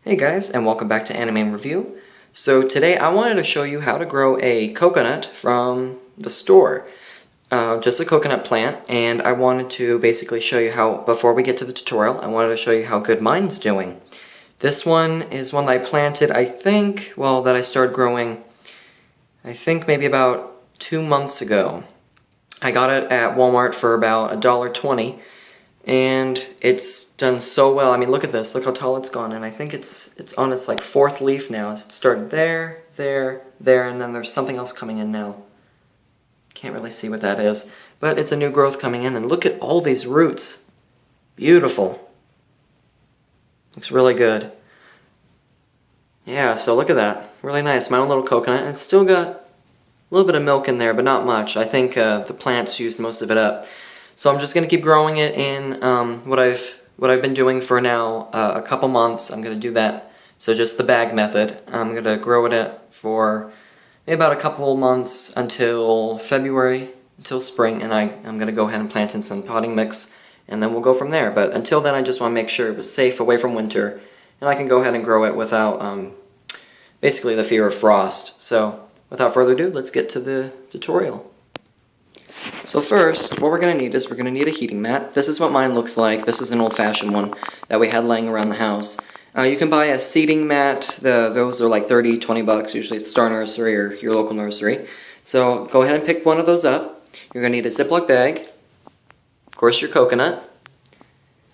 Hey guys, and welcome back to Anime Review. So today I wanted to show you how to grow a coconut from the store. Just a coconut plant, and I wanted to basically show you how, before we get to the tutorial, I wanted to show you how good mine's doing. This one is one that I planted, that I started growing, maybe about 2 months ago. I got it at Walmart for about $1.20, and it's done so well. I mean, look at this. Look how tall it's gone, and I think it's on its like 4th leaf now. So it started there, and then there's something else coming in now. Can't really see what that is, but it's a new growth coming in, and look at all these roots. Beautiful. Looks really good. Yeah, so look at that. Really nice. My own little coconut, and it's still got a little bit of milk in there, but not much. I think the plants used most of it up. So I'm just going to keep growing it in what I've been doing for now a couple months. I'm going to do that. So just the bag method. I'm going to grow it for maybe about a couple months until February, until spring, and I'm going to go ahead and plant in some potting mix, and then we'll go from there. But until then, I just want to make sure it was safe away from winter, and I can go ahead and grow it without basically the fear of frost. So without further ado, let's get to the tutorial. So first, what we're going to need is we're going to need a heating mat. This is what mine looks like. This is an old-fashioned one that we had laying around the house. You can buy a seating mat. Those are like 30, 20 bucks. Usually it's Star Nursery or your local nursery. So go ahead and pick one of those up. You're going to need a Ziploc bag, of course your coconut,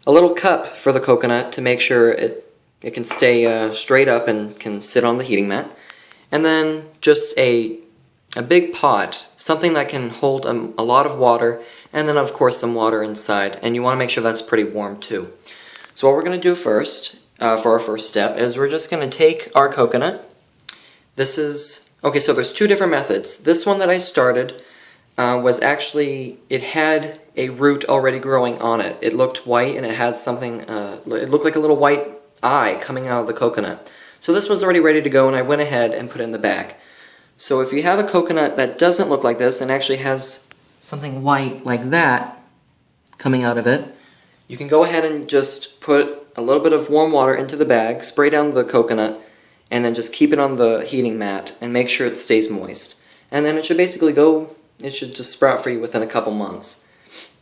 a little cup for the coconut to make sure it can stay straight up and can sit on the heating mat, and then just a big pot, something that can hold a lot of water, and then of course some water inside, and you want to make sure that's pretty warm too. So what we're going to do first, for our first step, is we're just going to take our coconut. Okay, so there's 2 different methods. This one that I started was actually, it had a root already growing on it. It looked white, and it had something, it looked like a little white eye coming out of the coconut. So this was already ready to go, and I went ahead and put it in the bag. So if you have a coconut that doesn't look like this and actually has something white like that coming out of it, you can go ahead and just put a little bit of warm water into the bag, spray down the coconut, and then just keep it on the heating mat and make sure it stays moist. And then it should basically it should just sprout for you within a couple months.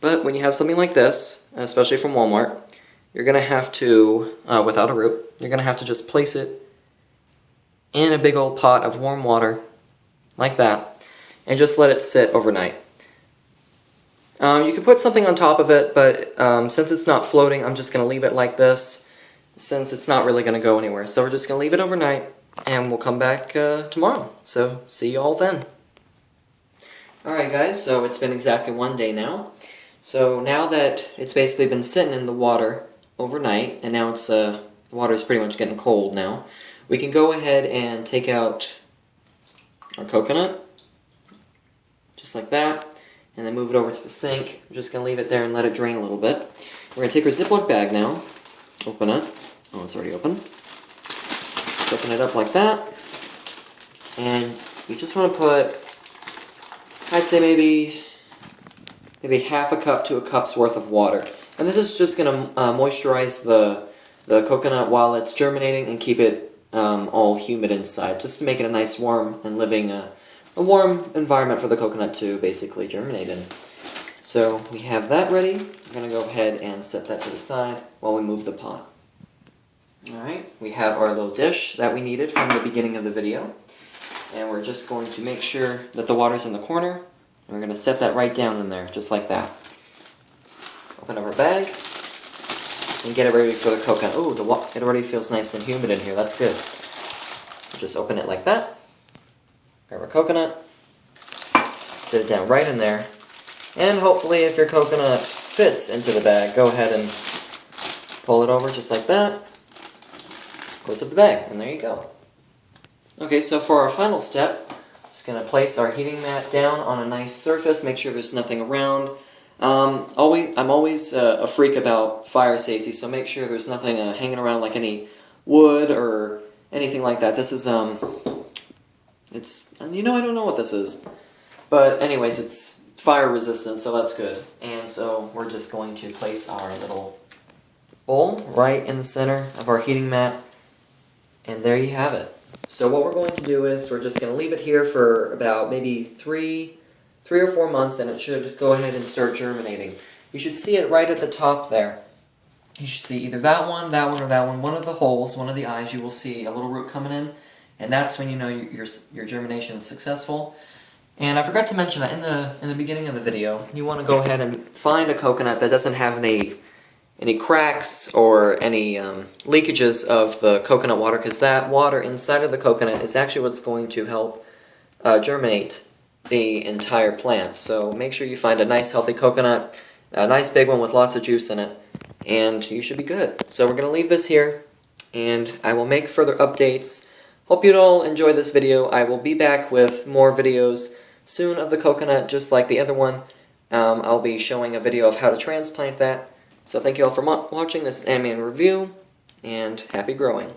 But when you have something like this, especially from Walmart, you're going to have to, without a root, you're going to have to just place it in a big old pot of warm water, like that, and just let it sit overnight. You can put something on top of it, but since it's not floating, I'm just going to leave it like this, since it's not really going to go anywhere. So we're just going to leave it overnight, and we'll come back tomorrow. So see you all then. Alright guys, so it's been exactly 1 day now. So now that it's basically been sitting in the water overnight, and now it's the water's pretty much getting cold now, we can go ahead and take out our coconut, just like that, and then move it over to the sink. We're just going to leave it there and let it drain a little bit. We're going to take our Ziploc bag now, open it. Oh, it's already open. Just open it up like that, and you just want to put, I'd say maybe half a cup to a cup's worth of water. And this is just going to moisturize the coconut while it's germinating and keep it all humid inside, just to make it a nice warm and living, a warm environment for the coconut to basically germinate in. So we have that ready. I'm going to go ahead and set that to the side while we move the pot. Alright, we have our little dish that we needed from the beginning of the video. And we're just going to make sure that the water's in the corner. And we're going to set that right down in there, just like that. Open up our bag and get it ready for the coconut. Oh, it already feels nice and humid in here. That's good. Just open it like that. Grab our coconut. Sit it down right in there. And hopefully if your coconut fits into the bag, go ahead and pull it over just like that. Close up the bag, and there you go. Okay, so for our final step, just going to place our heating mat down on a nice surface, make sure there's nothing around. I'm always a freak about fire safety, so make sure there's nothing hanging around like any wood or anything like that. This is, I don't know what this is. But anyways, it's fire resistant, so that's good. And so we're just going to place our little bowl right in the center of our heating mat. And there you have it. So what we're going to do is we're just going to leave it here for about maybe three or 4 months, and it should go ahead and start germinating. You should see it right at the top there. You should see either that one, or that one. One of the holes, one of the eyes, you will see a little root coming in, and that's when you know your germination is successful. And I forgot to mention that in the beginning of the video, you want to go ahead and find a coconut that doesn't have any cracks or any leakages of the coconut water, because that water inside of the coconut is actually what's going to help germinate the entire plant. So make sure you find a nice healthy coconut, a nice big one with lots of juice in it, and you should be good. So we're going to leave this here, and I will make further updates. Hope you all enjoyed this video. I will be back with more videos soon of the coconut, just like the other one. I'll be showing a video of how to transplant that. So thank you all for watching this Ant-Man review, and happy growing.